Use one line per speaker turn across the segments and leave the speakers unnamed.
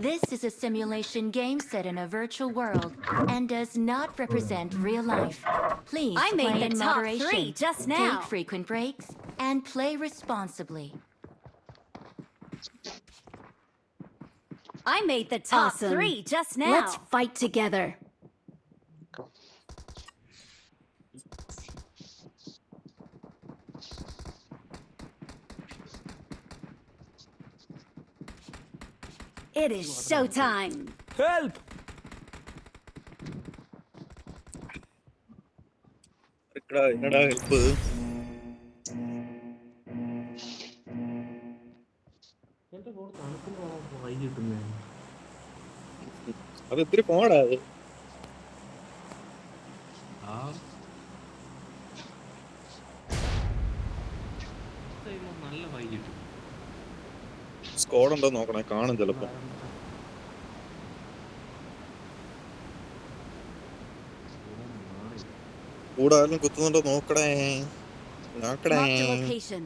This is a simulation game set in a virtual world and does not represent real life. Please
I made
play
the
in
top
moderation,
3 just now.
take frequent breaks, and play responsibly.
I made the top
Awesome.
3 just now.
Let's fight together.
It is showtime.
Help!
എന്നടാ help?
എന്റെ phone തണുക്കുമ്പോ Y കിട്ടുന്നേ.
അത് ഇത്തിരി പോടാ അത്.
ആ നല്ല Y കിട്ടും.
Squad ഉണ്ടോ നോക്കണേ, കാണും ചിലപ്പോ. കൂടെ ആരും കുത്തുന്നുണ്ടോ നോക്കണേ, നോക്കണേ.
Marked a location.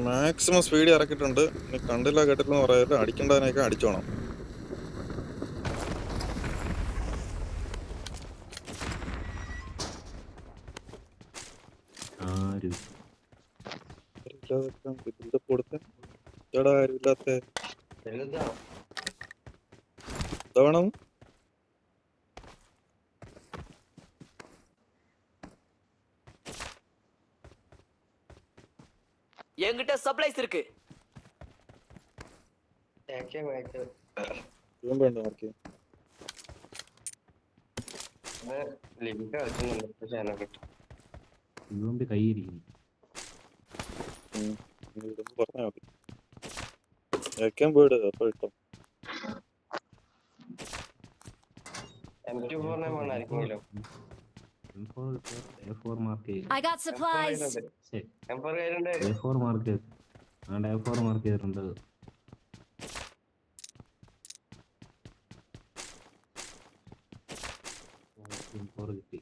Maximum speed ഇറക്കിയിട്ടുണ്ട്. ഇനി കണ്ടില്ല കേട്ടില്ലെന്ന് പറയാതെ അടിക്കേണ്ടതിനൊക്കെ അടിച്ചോണം. ആരുമില്ലാത്ത വേണം.
என்கிட்ட சப்ளைஸ் இருக்கு.
വേണ്ട ആർക്കെ
ഇതുകൊണ്ട് കൈയിരിക്കും.
പറഞ്ഞാ മതി. വയ്ക്കാൻ പോയിട് അപ്പൊ ഇട്ടോ.
I got supplies.
A4 mark ചെയ്തിട്ടുണ്ട്. കിട്ടി.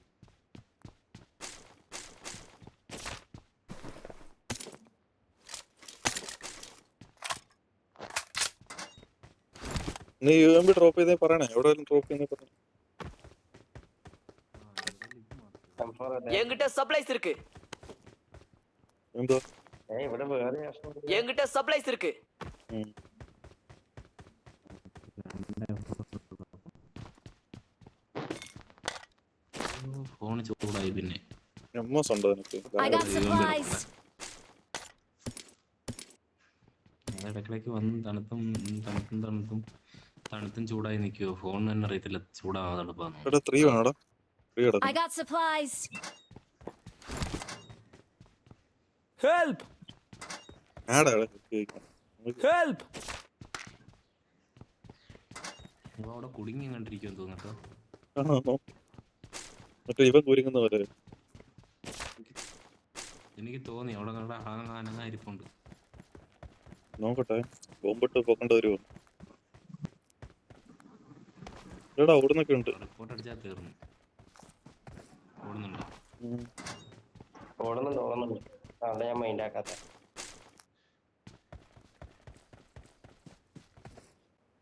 നീ UMP ഡ്രോപ്പ് ചെയ്തേ പറയണേ, എവിടെയെങ്കിലും ഡ്രോപ്പ് ചെയ്യുന്നേ പറയണേ.
என்கிட்ட சப்ளைஸ் இருக்கு.
എന്തോ
என்கிட்ட சப்ளைஸ் இருக்கு.
ഫോൺ ചൂടായി. പിന്നെ
എംഎസ് ഉണ്ടോ നിനക്ക്?
I got supplies.
ഇടയ്ക്കിടയ്ക്ക് വന്ന് തണുത്തും ചൂടായി നിൽക്കുവോ. ഫോൺ തന്നെ അറിയത്തില്ല ചൂടാവാതെ എളുപ്പമാണ്.
എടാ 3 വേണോടാ? 3
I got supplies.
Help!
ആടാ
Help!
അവിടെ കുടുങ്ങി കണ്ടിരിക്കുമെന്ന് തോന്നട്ടോ.
മറ്റേ ഇവൻ കുരുങ്ങുന്ന പോലെ
എനിക്ക് തോന്നി അവിടെ കണ്ട അനങ്ങായിരിപ്പുണ്ട്.
നോക്കട്ടെ, ബോംബിട്ട് പോക്കേണ്ട വരുമോ? എടാ ഓടുന്നൊക്കെ ഉണ്ട്.
റിപ്പോർട്ട് അടിച്ചാൽ തീർന്നു. ഓടുന്നുണ്ടോ?
ഞാൻ മൈൻഡ് ആക്കാത്ത.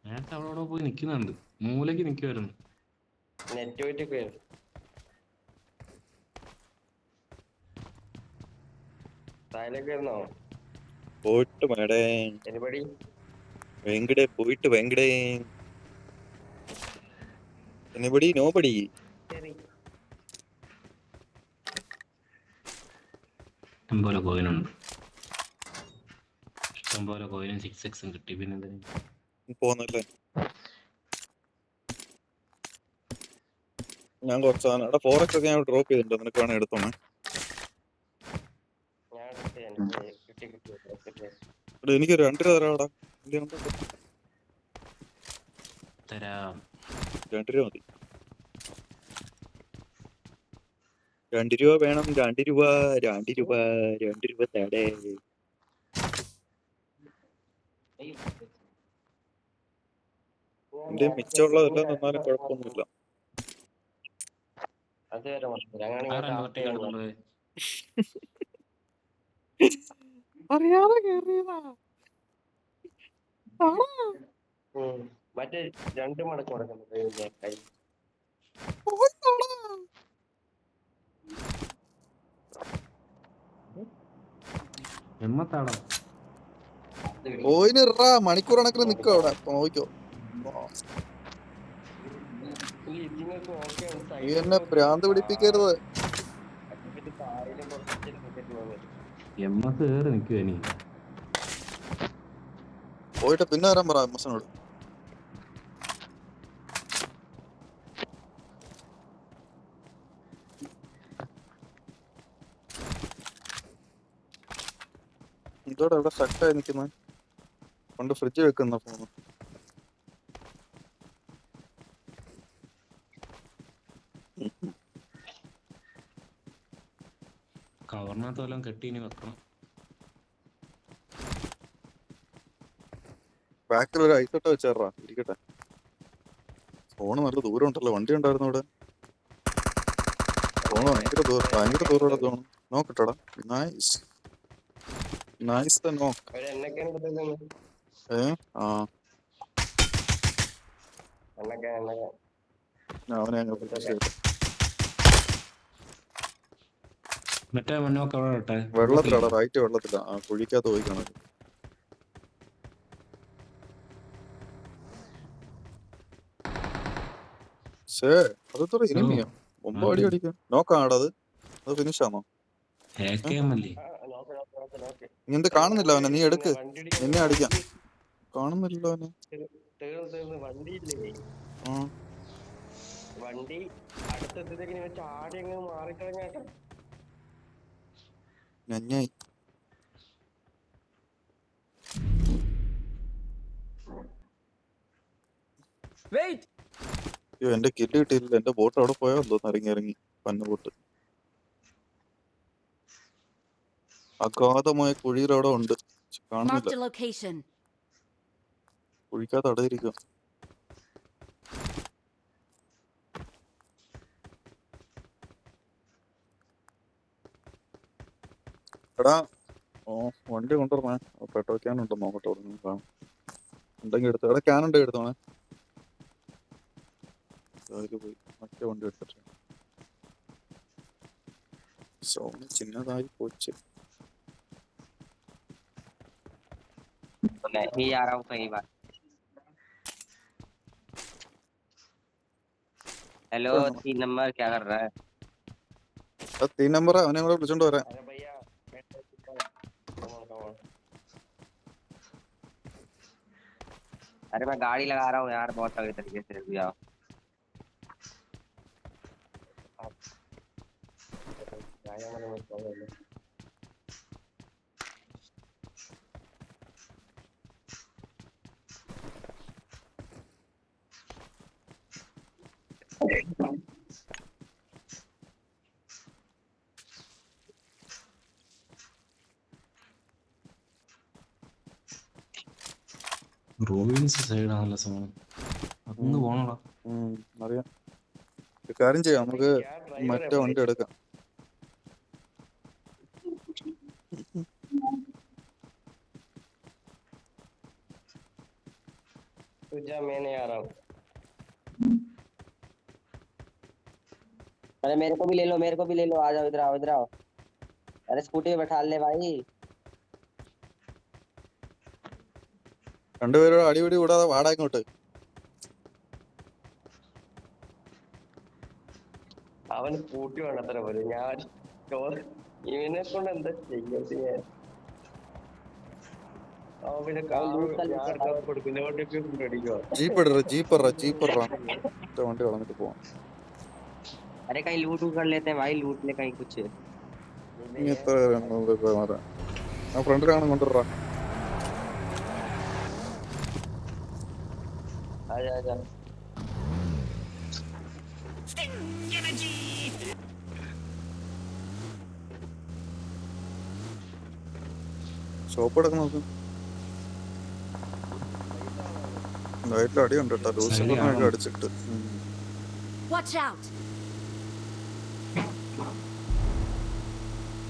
നേരത്തെ അവിടെ പോയി നിക്കുന്നുണ്ട്, മൂലക്ക് നിക്കുവായിരുന്നു.
നെറ്റ് പോയിട്ടൊക്കെ തായിലൊക്കെ ആയിരുന്നോ?
പോയിട്ട് മേടേ
എരിപടി
വെങ്കടേ, പോയിട്ട് വെങ്കടേ. Anybody nobody.
ഇഷ്ടംപോലെ കോയിനുണ്ട്. ഇഷ്ടംപോലെ കോയിനും 6x കിട്ടി. പിന്നെ
പോന്നല്ലേ ഞാൻ കുറച്ച് സാധനം. എടാ 4x ഒക്കെ ഞാൻ ഡ്രോപ്പ് ചെയ്തിട്ടുണ്ട്, നിനക്ക് വേണേ എടുത്തോണേ. എടാ എനിക്കൊരു 2 രൂപ തരാടാ.
തരാം.
2 രൂപ മതി. 2 രൂപ വേണം. 2 രൂപ 2 രൂപ 2 രൂപ തടേ. എന്റെ മിച്ചമുള്ളതെല്ലാം തന്നാലും കുഴപ്പമൊന്നുമില്ല.
കൊണ്ടുപോയി
അറിയാതെ കേറിയതാ.
മറ്റേ 2 മടക്ക് കൊടുക്കുന്നത് കൈ.
എമ്മത്താടാ
പോയിനിറാ, മണിക്കൂർ കണക്കിന് നിക്കോ അവിടെ. അപ്പൊ നോക്കിക്കോ.
ഇതിനൊക്കെ ഓക്കെ
നീ എന്നെ ഭ്രാന്ത് പിടിപ്പിക്കരുത്.
താഴെ കുറച്ച്
എമ്മസ് കയറി നിൽക്കുക ഇനി.
പോയിട്ട് പിന്നെ വരാൻ പറ എംഎസിനോട്. ഇതോടെ ഇവിടെ സ്റ്റക്കായി നിൽക്കുന്നത്. കൊണ്ട് ഫ്രിഡ്ജ് വെക്കുന്ന ഫോണ്.
കവറിനകത്ത് വല്ലതും കെട്ടി ഇനി വെക്കണം.
ബാക്കിൽ ഒരു ഐസോട്ട് വെച്ചാറാ ഇരിക്കട്ടെ. ഫോണ് നല്ല ദൂരം ഉണ്ടല്ലോ. വണ്ടി ഉണ്ടായിരുന്നു ഇവിടെ. ഫോണ് ഭയങ്കര ദൂരം ഇവിടെ തോന്നുന്നു. നോക്കട്ടെടാ. നൈസ് നൈസ് ദ നോക്ക്. ആ അവനെ അങ്ങ് finish ചെയ്തു.
മറ്റേ മണ്ണൊക്കെ അവിടെ ഇട്ടെ.
വെള്ളത്തിലാടാ, റൈറ്റ് വെള്ളത്തിലാ. ആ കുഴിക്കകത്ത് പോയി കാണാൻ. അതെത്ര ഇനിമിയോ? 9 അടി അടിക്കാം. നോക്കാടാ അത്. അത് ഫിനിഷ് ആണോ? നീ എന്ത് കാണുന്നില്ല അവനെ? നീ എടുക്ക്, നിന്നെ അടിക്കാം. കാണുന്നില്ലല്ലോ അവനെ.
വണ്ടി അടുത്തെത്തിയത്തേക്ക് വെച്ച് ആടി അങ്ങ് മാറിക്കളഞ്ഞാട്ടെ.
നന്നായി. അയ്യോ, എന്റെ കില്ല് കിട്ടിയില്ല. എന്റെ ബോട്ട് അവിടെ പോയോ തോന്നുന്നു. ഇറങ്ങി പന്ന ബോട്ട്. അഗാധമായ കുഴിയിൽ അവിടെ ഉണ്ട്. കാണുന്നില്ല.
Marked a location.
കുഴിക്കകത്ത് അടയിരിക്കും. എടാ, വണ്ടി കൊണ്ടുവരണേ. പെട്രോൾ ക്യാൻ ഉണ്ടോ നോക്കട്ടെ. ഉണ്ടെങ്കിൽ എടുത്തോ. എടാ, ക്യാൻ ഉണ്ടെങ്കിൽ എടുത്തോണേ. അതില് പോയി മറ്റേ വണ്ടി എടുത്തിട്ട്. സോണ് ചിന്നതായി പോച്ച്.
नहीं आ रहा हूँ कई बार. हेलो 3 नंबर क्या कर रहा है?
3 നമ്പർ അവനെ കൂടെ വിളിച്ചോണ്ട് വരാം.
अरे मैं गाड़ी लगा रहा हूँ यार, बहुत तगड़े तरीके से भी आओ.
റോബിൻസ് സൈഡാണല്ലോ സമയം. അതൊന്ന് പോണടാ.
അറിയാം. ഒരു കാര്യം ചെയ്യാം, നമുക്ക് മറ്റേ വണ്ടി എടുക്കാം.
मैं नहीं आ रहा हूँ. अरे मेरे को भी ले लो, मेरे को भी ले लो. आ जाओ, इधर आओ, इधर आओ. अरे स्कूटी पे बैठा ले भाई.
രണ്ടുപേരും അടിപിടി കൂടാതെ വാടാ ഇങ്ങോട്ട്.
അവന് സ്കൂട്ടി വേണ്ടത്ര പോലെ. ഞാൻ ഇവനെ കൊണ്ട് എന്താ ചെയ്യാ? അവൻ പിന്നെ
ജീപ്പ് വണ്ടി കളഞ്ഞിട്ട് പോവാം.
अरे कहीं लूट कर लेते हैं भाई, लूट ले कहीं कुछ.
ഫ്രണ്ടിലാണ് കൊണ്ടുവരാ.
आजा आजा.
ഷോപ്പ് എടുക്കാൻ നോക്ക്. ലൈറ്റിൽ അടിയുണ്ട് കേട്ടോ. ലൂസിഫറിനൊക്കെ അടിച്ചിട്ട്.
Watch out.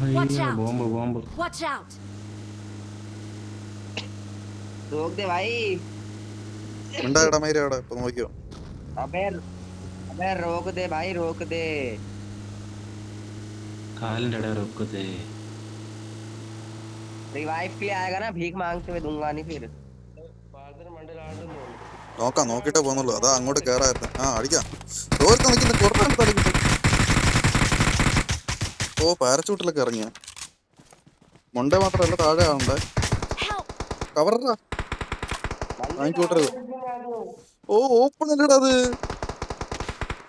Watch
അയ്യോ,
out.
Bomb bomb.
Watch out.
रोक दे भाई
ഉണ്ടായിടാ മൈര അവിടെ ഇപ്പൊ നോക്കിയോ.
अबे अबे रोक दे भाई रोक दे
കാലിന്റെ ഇടയിൽ റൊക്കത്തെ.
रिवाइव के लिए आएगा ना भीख मांगते हुए दूंगा नहीं फिर
നോക്കാം, നോക്കിട്ടേ പോന്നുള്ളൂ. അതാ അങ്ങോട്ട് കേറായിരുന്നു. ആ അടിക്കാം. ഓർത്ത് നിൽക്കുന്ന കുറച്ച് തലക്കിട്ടു. ഓ പാരച്ചൂട്ടിലൊക്കെ ഇറങ്ങിയ മൊണ്ടേ മാത്രല്ല താഴെ ആവണ്ടേ.
Help.
കവറാ വാങ്ങിക്കൂട്ടരുത്. ഓ ഓപ്പൺ അല്ലടാ അത്.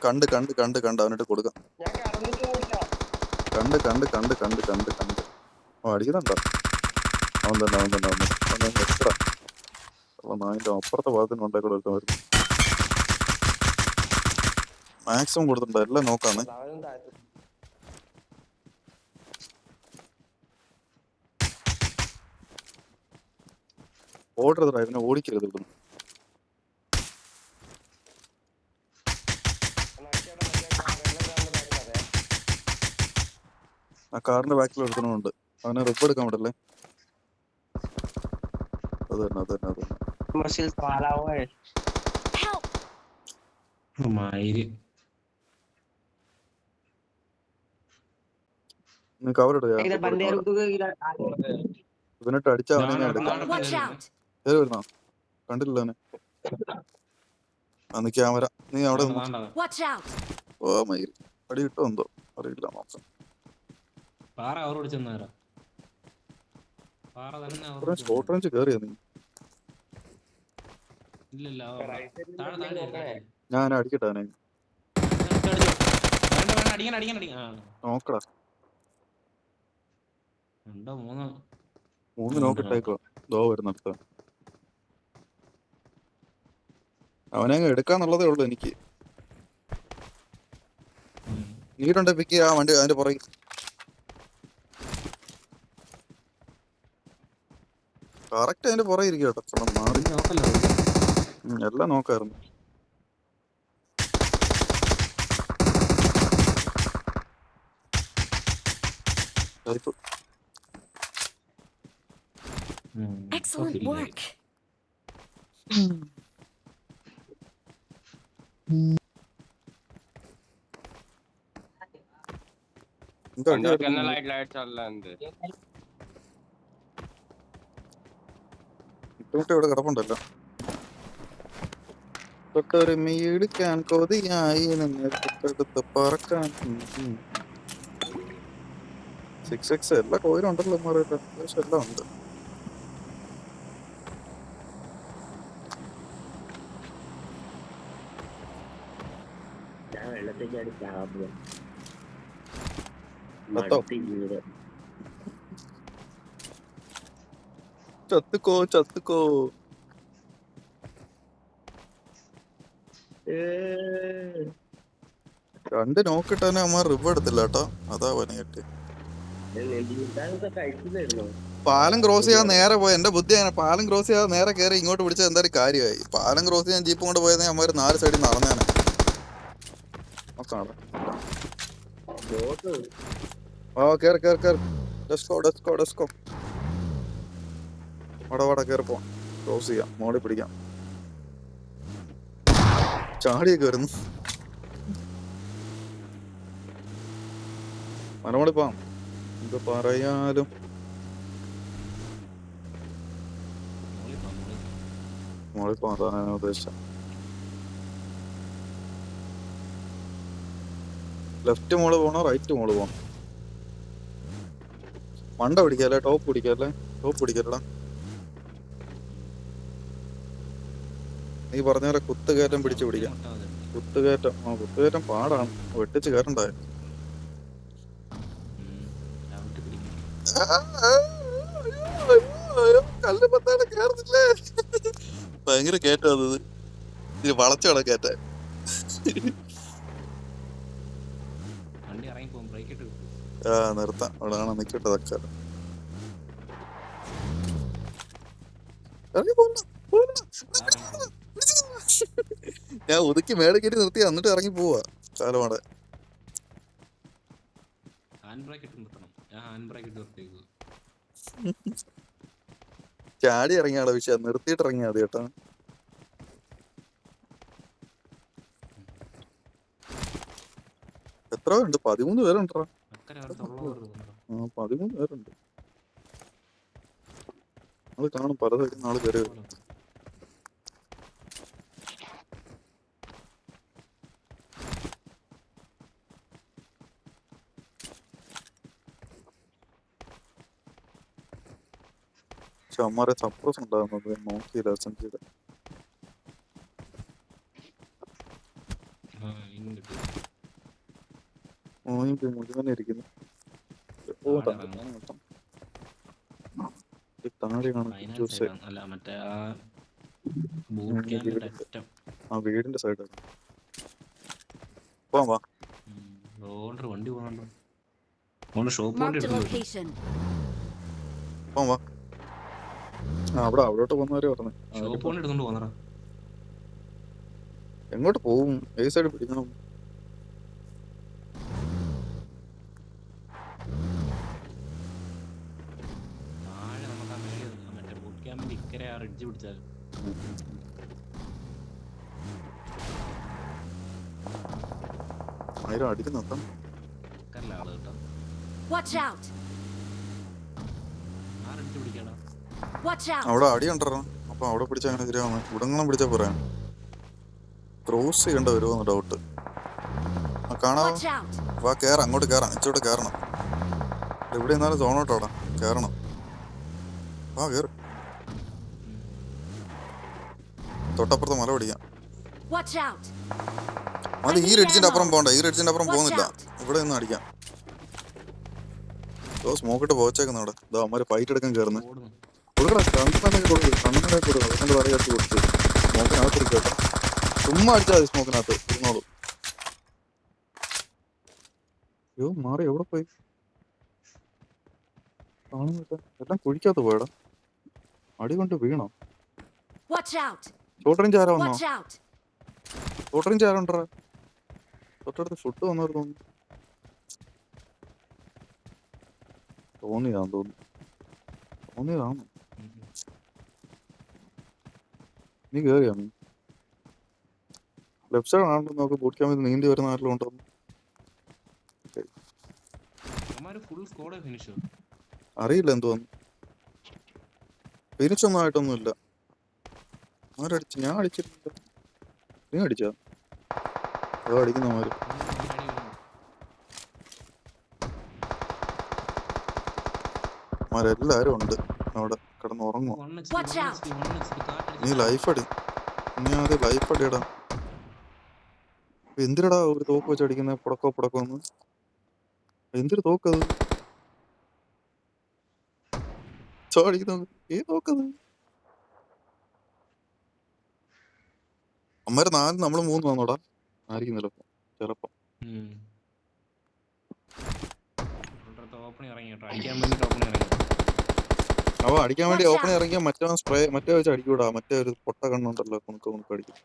കണ്ട് കണ്ട് കണ്ട് കണ്ട് അവനിട്ട് കൊടുക്കാം. കണ്ട് കണ്ട് കണ്ട് കണ്ട് കണ്ട് കണ്ട് ഓ അടിക്കുന്നുണ്ടോ. അവൻ തന്നെ അവൻ തന്നെ അവൻ തന്നെ അവൻ എത്ര നായിന്റെ അപ്പുറത്തെ ഭാഗത്തിന് കൊണ്ടേക്കൂടെ ഒരുത്തൻ വരും. മാക്സിമം കൊടുത്തിട്ടുണ്ട്. എല്ലാം നോക്കാന്ന്. ഓടരുതടാ, ഇതിനെ ഓടിക്കരുത് ഇവിടുന്ന്. ആ കാറിന്റെ ബാക്കിൽ എടുക്കണമുണ്ട്. അവനെ റിപ്പ് എടുക്കാൻ വിടല്ലേ. അത് തന്നെ അത് തന്നെ അത് തന്നെ.
मशीन वाला हुआ है
Help.
മയില്.
നീ കവർ
इधर
എടുക്കുക.
बंदे रुक रुक इधर
ഇവനിട്ട് അടിച്ചാ അവനെ ഞാൻ എടുക്കാം.
Watch out.
ഏത് വരുന്നോ കണ്ടില്ല അവനെ. അന്ന് ക്യാമറ നീ അവിടെ നിന്ന്.
Watch out.
ഓ മയിൽ അടി കിട്ടോ എന്തോ അറിയില്ല. നോക്കാം.
പാറ അവരോട് ചെന്നാരാ. പാറ തന്നെ
ഷോർട്ട് റേഞ്ച് കേറിയാ നീ.
ഇല്ലല്ല താഴെ താഴെ
ഞാൻ അടിക്കട്ടെ അവനെ.
അടിക്കാൻ അടിക്കാൻ അടിക്കാൻ.
നോക്കടാ.
രണ്ടോ മൂന്നോ
മൂന്ന് നോക്കിട്ടേക്കോ. ദോ വരുന്നിടത്ത് അവനെ അങ്ങ് എടുക്കാന്നുള്ളതേ ഉള്ളു എനിക്ക്. നീടുണ്ട് പിക്ക് ആ വണ്ടി അതിന്റെ പുറകിൽ. കറക്റ്റ് അതിന്റെ പുറകെ ഇരിക്കും കേട്ടോ. മാറി
നോക്കല്ലോ.
എല്ലാം നോക്കായിരുന്നു.
Excellent work.
എന്താ അടി
अंदर
നടക്കുന്നത്?
लाइट लाइट चल रहा है अंदर
ഇട്ടുമുട്ടി ഇവിടെ കിടപ്പുണ്ടല്ലോ. തൊട്ടൊരുമയെടുക്കാൻ കൊതിയായി തൊട്ടടുത്ത് പറക്കാൻ. 6x എല്ലാ കോയിലും ഉണ്ടല്ലോ. മാറിയിട്ട് അത്യാവശ്യം എല്ലാം ഉണ്ട്. പത്തോ? ചത്തുക്കോ ചത്തുക്കോ. രണ്ട് നോക്കിട്ടന്നെ അമ്മ റിവ് എടുത്തില്ല കേട്ടോ. അതാ പനിയായിട്ട്. പാലം ക്രോസ് ചെയ്യാൻ നേരെ പോയി. എന്റെ ബുദ്ധി അങ്ങനെ പാലം ക്രോസ് ചെയ്യാൻ നേരെ കയറി ഇങ്ങോട്ട് പിടിച്ചാൽ എന്തായാലും കാര്യമായി. പാലം ക്രോസ് ചെയ്യാൻ ജീപ്പ് കൊണ്ട് പോയത് അമ്മ 4 സൈഡിൽ നടന്നേനെ. നോക്കാം. ഓ കേറി കേറി കേറി. Disco disco disco. വട കയറി പോവാം. ക്രോസ് ചെയ്യാം. മോളിൽ പിടിക്കാം. ചാടിയൊക്കെ വരുന്നു. മലമോളി പോവാം. എന്ത് പറയാലും മോളിൽ പോവാം. അതാണ് ഞാൻ ഉദ്ദേശിച്ചത്. ലെഫ്റ്റ് മോള് പോണോ റൈറ്റ് മോള് പോണോ? മണ്ട പിടിക്കല്ലേ. ടോപ്പ് പിടിക്കല്ലേ. ടോപ്പ് പിടിക്കല്ലടാ. നീ പറഞ്ഞ പോലെ കുത്തുകയറ്റം പിടിച്ചു പിടിക്കാം. കുത്തുകയറ്റം കുത്തുകയറ്റം പാടാണ്. വെട്ടിച്ച് കയറണ്ടായ. കല്ല് പത്താടെ കേറുന്നില്ലേ. ഭയങ്കര കയറ്റം അത്. ഇത് വളച്ചോടെ കയറ്റ. ആ നിർത്താം. അവിടെ കാണാൻ നിക്കട്ടെ തക്കാലം. ഞാൻ ഒതുക്കി മേടെ കയറ്റി നിർത്തി എന്നിട്ട് ഇറങ്ങി പോവാ. കാലമാടെ
ഹാൻഡ് ബ്രേക്ക് നിർത്തണം. ഞാൻ ഹാൻഡ് ബ്രേക്ക് നിർത്തിയത്.
ചാടി ഇറങ്ങിയാളെ വിഷയം നിർത്തിയിട്ട് ഇറങ്ങിയാ മതി കേട്ടോ. എത്ര പേരുണ്ട്? 13 പേരുണ്ടോ? 13 പേരുണ്ട്. അത് കാണും പല സൈഡിൽ ആള് കയറി വരും. അമ്മാരെ സപ്രസ് ഉണ്ടാകുന്നത് നോക്കിയില്ല. അസംഖ്യയുടെ മുഴുവൻ ഇരിക്കുന്നു. ആ വീടിന്റെ സൈഡ് പോവാൻ വാ.
വണ്ടി പോകുന്നുണ്ടോ? Shop
Marked a location.
പോവാൻ വാ. അവിടോട്ട് പോകുന്നവരെ പറഞ്ഞു.
ഷോപ്പ് കൊണ്ട് എടുത്തോണ്ട് പോന്നടാ.
എങ്ങോട്ട് പോവും? ഏത് സൈഡ് പിടിക്കണം?
താഴെ നമുക്ക് മറ്റേ ബൂട്ട് ക്യാമ്പിന്റെ ഇക്കരെ ആ റിഡ്ജ് പിടിച്ചാൽ
ആയിരം അടിക്കുന്ന
ഇക്കരല്ല ആള് കേട്ടോ.
Watch out.
ആ റിഡ്ജ് പിടിക്കടാ.
Watch out.
അവിടെ അടി കണ്ടോ? അപ്പൊ അവിടെ പിടിച്ചാൽ അങ്ങനെ ശരിയാവുന്ന ഉടങ്ങണം പിടിച്ചാ പറയാം. ക്രോസ് ചെയ്യേണ്ട വരുമോന്ന് ഡൗട്ട്. കാണാവോ?
Watch out.
വാ കേറാം, അങ്ങോട്ട് കേറാം. ഇച്ചോട്ട് കേറണം. എവിടെ നിന്നാലും സോണോട്ടോടാ കേറണം. വാ കേറ്. തൊട്ടപ്പുറത്ത് മല പിടിക്കാം.
Watch out.
അത് ഈ റിഡ്ജിന്റെ അപ്പുറം പോകണ്ട. ഈ റിഡ്ജിന്റെ അപ്പുറം പോകുന്നില്ല. ഇവിടെ നിന്ന് അടിക്കാം. സ്മോക്കിട്ട് പോച്ചേക്കുന്ന അവിടെ. ഇതാ അമ്മര് ഫൈറ്റ് എടുക്കാൻ കയറുന്നു. കൊടുക്കടാ, കണ്ണനൊക്കെ കൊടുക്കും. കണ്ണനൊക്കെ കൊടുക്കും. അതിന്റെ പറയാത്ത കൊടുത്തു. സ്മോക്കിനകത്ത് എടുക്കട്ടെ. ചുമ്മാ അടിച്ചാൽ മതി. സ്മോക്കിനകത്ത് ഇരുന്നോളൂ. അയ്യോ മാറി എവിടെ പോയി കാണുന്നില്ല. എല്ലാം കുഴിക്കാത്ത പോയടാ. അടി കൊണ്ട് വീണോ?
Watch out.
ഷോട്ടറിഞ്ച് ആരാ വന്നോ?
Watch out.
ഷോട്ടറിഞ്ച് ആരുണ്ടോ? തൊട്ടടുത്ത് ഫുഡ് വന്നവർ തോന്നിയതാന്ന് തോന്നിയതാണോ? നീ കേറിയാ? നീ ലെഫ്റ്റ് സൈഡ് ആണല്ലോ. നോക്ക് ബൂട്ട് ക്യാമ്പിൽ നീന്തി വരുന്ന ആരെങ്കിലും ഉണ്ടോ? അറിയില്ല എന്തോന്നു. ഫിനിഷൊന്നും ആയിട്ടൊന്നുമില്ല. ആരടിച്ചു? ഞാൻ അടിച്ചിട്ടില്ല. നീ അടിച്ചാ? അതോ അടിക്കുന്നമാര്? എല്ലാരും ഉണ്ട് അവിടെ കിടന്ന് ഉറങ്ങും. നീ ലൈഫ് അടി. നീ ആദ്യം ലൈഫ് അടിയടാ. എന്തിനടാ ഒരു തോക്ക് വെച്ച് അടിക്കുന്ന? പുടക്കോന്ന് എന്തൊരു തോക്കത്? അടിക്കുന്ന ഏ തോക്കത്? അമ്മര് 4 നമ്മള് 3 വന്നോടാ. ആയിരിക്കുന്നില്ല ചെറുപ്പം. അവ അടിക്കാൻ വേണ്ടി ഓപ്പൺ ഇറങ്ങിയ മറ്റേ വെച്ച് അടിക്കൂടാ. മറ്റേ ഒരു പൊട്ട കണ്ണുണ്ടല്ലോ, കുണുക്ക് അടിക്കും.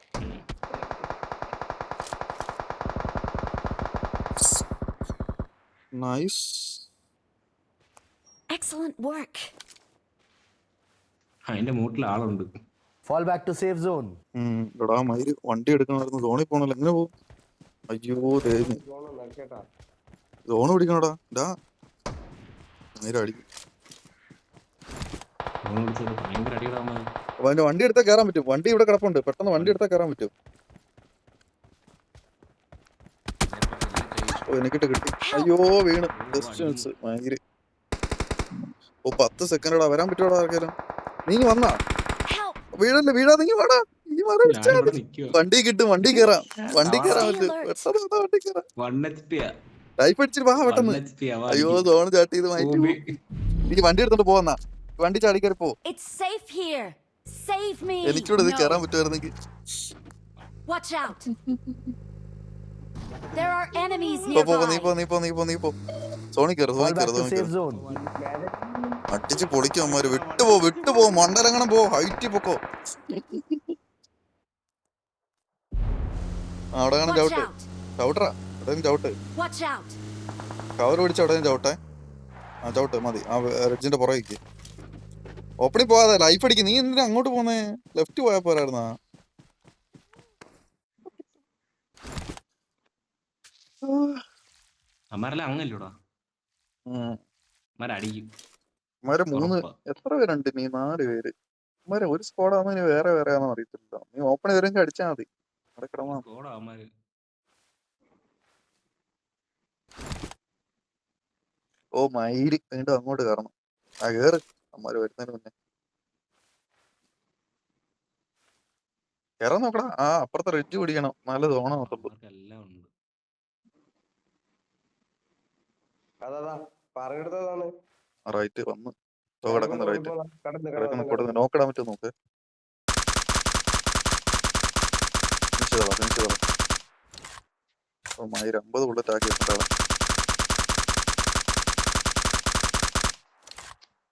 നൈസ്.
Excellent work.
അതിന്റെ മൂട്ടിൽ ആളുണ്ട്.
Fall back to safe zone.
എടാ മയില് വണ്ടി എടുക്കണമായിരുന്നു. സോണിൽ പോണല്ലോ. എങ്ങനെ പോകും? അയ്യോ തേഞ്ഞ് സോണ് പിടിക്കണടാ. ഡാ നേരെ അടിക്കും. അവന്റെ വണ്ടി എടുത്താൽ കയറാൻ പറ്റും. വണ്ടി ഇവിടെ കിടപ്പുണ്ട്. പെട്ടെന്ന് വണ്ടി എടുത്താൽ കയറാൻ പറ്റും. എനിക്കിട്ട് കിട്ടി. അയ്യോ വീണ്. ഡിസ്റ്റൻസ് ഭയങ്കര. 10 സെക്കൻഡാ വരാൻ പറ്റൂടാ ആർക്കെങ്കിലും. നീ വന്നാ വീഴല്ലേ? വീഴാതെ നീ വാടാ. വണ്ടി കിട്ടും. വണ്ടി കയറാം. വണ്ടി കയറാൻ പറ്റും. വണ്ടി കയറാം. ലൈഫ് അടിച്ചിട്ട് വാ പെട്ടെന്ന്. അയ്യോ സോണ് ചാട്ട് ചെയ്ത് മാറ്റി. നീ വണ്ടി എടുത്തോണ്ട് പോന്നാ. വണ്ടി ചാടിക്കറി പോ.
It's safe here. Save me.
എനിക്കൂടെ ഇത് കയറാൻ പറ്റുമായിരുന്നെങ്കിൽ.
Watch out. There are enemies
നീ പോ. സോണി കയറ്.
Fall back to safe zone.
അടിച്ച് പൊളിക്കും അമ്മമാര്. വിട്ടുപോ. മണ്ടലങ്ങനെ പോ. ഹൈറ്റ് പൊക്കോ. അവിടെ കാണും ചവിട്ട്. ചവിട്ടറാ. അവിടെ ചവിട്ട്.
Watch out.
കവർ പിടിച്ച ഉടനെ ചവിട്ടെ. ആ ചവിട്ട് മതി. ആ റെഡ്ജിന്റെ പുറകേക്ക് ഓപ്പണിൽ പോവാതെ ലൈഫ് അടിക്കും. നീ എന്തിനാ അങ്ങോട്ട് പോന്നേ? ലെഫ്റ്റ് പോയാ പോരായിരുന്നാ?
അമ്മാരെല്ലാം അങ്ങല്ലൂടാ, അമ്മാരടിക്കും.
ഇവന്മാരെ 3
ഉറപ്പാ.
എത്ര പേരുണ്ട്? നീ 4 പേര്. ഇവന്മാരെ ഒരു സ്ക്വാഡാണോ ഇനി വേറെ വേറെ ആണോ അറിയത്തില്ല. നീ ഓപ്പൺ ചെയ്തെങ്കിൽ അടിച്ചാ മതി. അവിടെ കിടന്നാ മതി.
സ്കോഡാ അമ്മാര്.
ഓ മയില് വീണ്ടും അങ്ങോട്ട് കയറണം. ആ കേറ്. അമ്മമാര് വരുന്നതിന് മുന്നേ കയറാൻ നോക്കടാ. ആ അപ്പുറത്തെ റിഡ്ജ് പിടിക്കണം. നല്ല തോണ നോക്കുള്ളൂ.
അമ്മാർക്കെല്ലാം ഉണ്ട്.
അതാ പറഞ്ഞെടുത്തതാണ്.
റൈറ്റ് വന്ന് കിടക്കുന്ന റൈറ്റ് കിടക്കുന്ന കൊടുത്ത് നോക്കിടാൻ പറ്റുമോ നോക്ക്. ഫിനിഷ് ചെയ്തോളാം, ഫിനിഷ് ചെയ്തോളാം. ഓ മയില് 50 ബുള്ളറ്റ് ആക്കി വെച്ചിട്ടാണ്.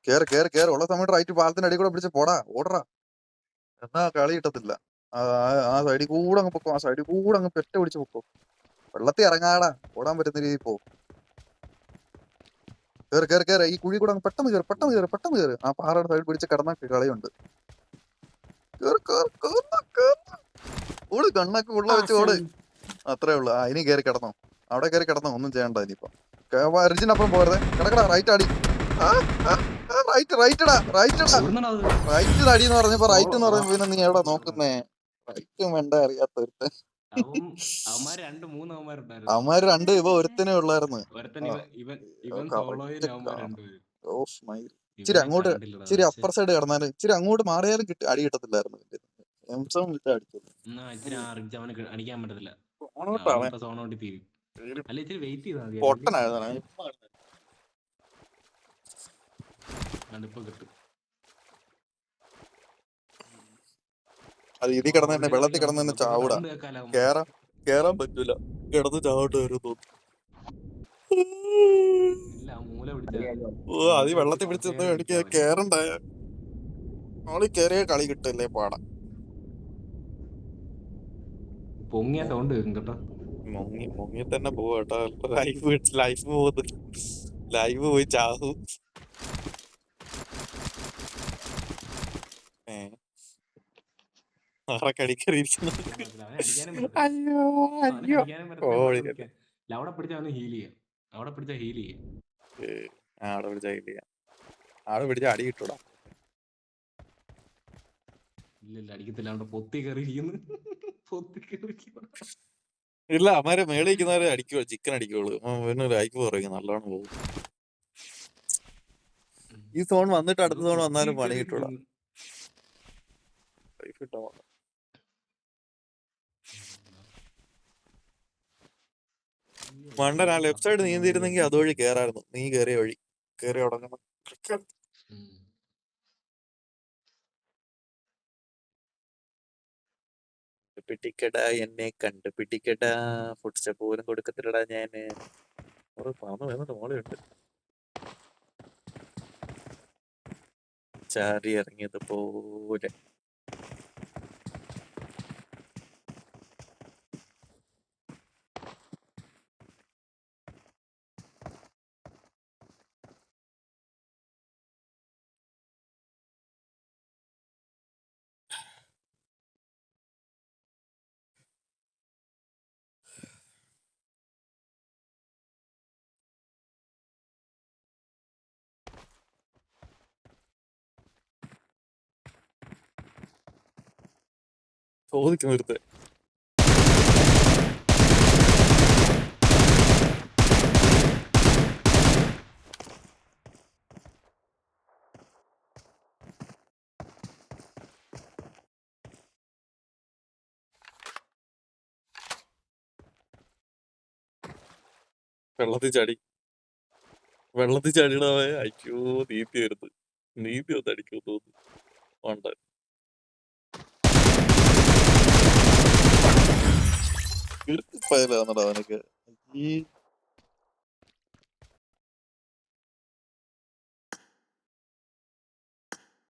കേറ് കേറ് കേറ്. ഉള്ള സമയത്ത് റൈറ്റ് പാലത്തിന്റെ അടി കൂടെ പിടിച്ച് പോടാ, ഓടറാ. എന്നാ കളി കിട്ടത്തില്ല. ആ സൈഡിൽ കൂടെ അങ്ങ് പൊക്കോ. ആ സൈഡിൽ കൂടെ അങ്ങ് പെറ്റ പിടിച്ച് പൊക്കോ. വെള്ളത്തിൽ ഇറങ്ങാടാ. ഓടാൻ പറ്റുന്ന രീതിയിൽ പോ. കേറ് കേറ് കേറ്. ഈ കുഴി കൂടെ അങ്ങ് പെട്ടെന്ന് കേറ്, പെട്ടെന്ന് കേറ്, പെട്ടെന്ന് കേറ്. ആ പാറയുടെ സൈഡ് പിടിച്ച് കിടന്നാ കളിയുണ്ട്. കേറ് കേറ് കേറ് കേറ്. ഓട് കണ്ണൊക്കെ ഉള്ള വെച്ച് ഓട്. അത്രേ ഉള്ളു. ആ ഇനി കയറി കിടന്നോ. അവിടെ കയറി കിടന്നോ. ഒന്നും ചെയ്യണ്ട ഇനിയിപ്പം. റിജിനപ്പുറം പോരുതേ. കിടക്കടാ. റൈറ്റ് അടി. റൈറ്റ് റൈറ്റടാ റൈറ്റടാ. റൈറ്റ് അടി എന്ന് പറഞ്ഞപ്പോ റൈറ്റ് എന്ന് പറയുമ്പോ പിന്നെ നീ എവിടെ നോക്കുന്നേ? റൈറ്റും വേണ്ട അറിയാത്ത
അവന്മാര് 2-3 അവന്മാരുണ്ടായിരുന്നു.
അവന്മാര് 2 ഇവ ഒരുത്തനെ ഉള്ളായിരുന്നു. ഇച്ചിരി അങ്ങോട്ട് ഇച്ചിരി അപ്പർ സൈഡ് കിടന്നാലും ഇച്ചിരി അങ്ങോട്ട് മാറിയാലും അടി കിട്ടത്തില്ലായിരുന്നു.
അടിക്കാൻ പറ്റത്തില്ല. അല്ല ഇച്ചിരി വെയിറ്റ് ചെയ്താൽ മതി.
പൊട്ടനായിരുന്നു.
ഇപ്പൊ കിട്ടും.
അത് ഇതിൽ കിടന്ന് തന്നെ വെള്ളത്തിൽ കിടന്ന് തന്നെ ചാവൂടാ. കേറാൻ പറ്റൂല. കിടന്ന് ചാവട്ട് വരും തോന്നുന്നു. ഓ അത് വെള്ളത്തിൽ പിടിച്ച് എനിക്ക് കേറണ്ടായ ആളി കേറിയ കളി കിട്ടല്ലേ പാടാ.
പൊങ്ങിയ സൗണ്ട് കേൾക്കും കേട്ടോ.
മുങ്ങി തന്നെ പോവാട്ടോ. ലൈഫ് പോകുന്നു. ലൈവ് പോയി ചാവും. അയ്യോ അയ്യോ.
അവിടെ പിടിച്ചാൽ ഹീൽ ചെയ്യാം. അവിടെ പിടിച്ചാൽ ഹീൽ ചെയ്യാം.
അവിടെ പിടിച്ചാ ഹീൽ ചെയ്യാം. അവിടെ പിടിച്ചാ അടി കിട്ടൂടാ.
ഇല്ല അടിക്കത്തില്ല. അവിടെ പൊത്തി കയറിയിരിക്കുന്നു.
ഇല്ല അമ്മാരെ മേളിൽ നിൽക്കുന്നവരെ അടിക്കുള്ളൂ. ചിക്കൻ അടിക്കുള്ളൂ. പിന്നെ ലൈഫ് പറയും നല്ലോണം പോകും. ഈ സോൺ വന്നിട്ട് അടുത്ത സോൺ വന്നാലും പണി കിട്ടൂടാ. ലൈഫ് കിട്ടാ. മണ്ടൻ ആ ലെഫ്റ്റ് സൈഡ് നീന്തിയിരുന്നെങ്കിൽ അതുവഴി കേറായിരുന്നു. നീ കേറിയ വഴി കേറി തുടങ്ങണം. പിടിക്കടാ എന്നെ കണ്ടുപിടിക്കടാ. ഫുഡ് സ്റ്റെപ്പ് പോലും കൊടുക്കത്തില്ലടാ ഞാന്. പറന്ന് വേന്നിട്ട് മോളിയുണ്ട്. ചാടി ഇറങ്ങിയത് പോലെ. ചോദിക്കും ഒരുത്തെ. വെള്ളത്തിൽ ചാടിയിടാവേ. അയ്യോ നീത്തി വരുന്നത്. നീത്തി ഒന്ന് അടിക്കും തോന്നുന്നു. ഉണ്ട് അവനൊക്കെ. ഈ